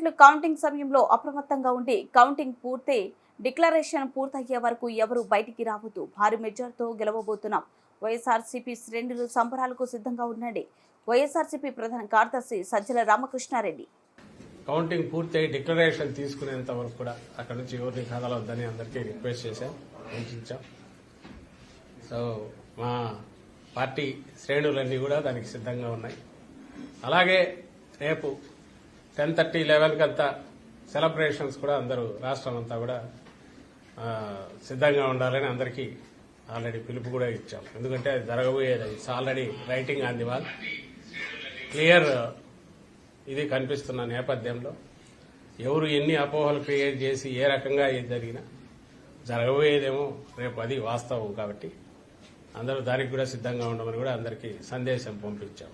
ఏజెంట్లు కౌంటింగ్ సమయంలో అప్రమత్తంగా ఉండి కౌంటింగ్ డిక్లరేషన్ పూర్తయ్యే వరకు ఎవరూ బయటికి రావద్దు. భారీ మెజార్టీతో గెలవబోతున్నాం. వైఎస్ఆర్సీపీ శ్రేణులు సంబరాలకు సిద్ధంగా ఉండండి. వైఎస్ఆర్సీపీ ప్రధాన కార్యదర్శి సజ్జల రామకృష్ణారెడ్డి. కౌంటింగ్ పూర్తయి డిక్లరేషన్ తీసుకునేంత వరకు కూడా అక్కడ నుంచి ఎవరిని కదలొద్దని అందరికీ రిక్వెస్ట్ చేశాం, సూచించాం. సో మా పార్టీ శ్రేణులన్నీ కూడా దానికి సిద్ధంగా ఉన్నాయి. అలాగే రేపు 10:30, 11 అంతా సెలబ్రేషన్స్ కూడా అందరూ రాష్ట్రం అంతా కూడా సిద్ధంగా ఉండాలని అందరికీ ఆల్రెడీ పిలుపు కూడా ఇచ్చాం. ఎందుకంటే అది జరగబోయేది, it's already writing on the wall. Clear ఇది కనిపిస్తున్న నేపథ్యంలో ఎవరు ఎన్ని అపోహలు క్రియేట్ చేసి ఏ రకంగా ఏది జరిగినా జరగబోయేదేమో రేపు అది వాస్తవం. కాబట్టి అందరూ దానికి కూడా సిద్ధంగా ఉండమని కూడా అందరికీ సందేశం పంపించాం.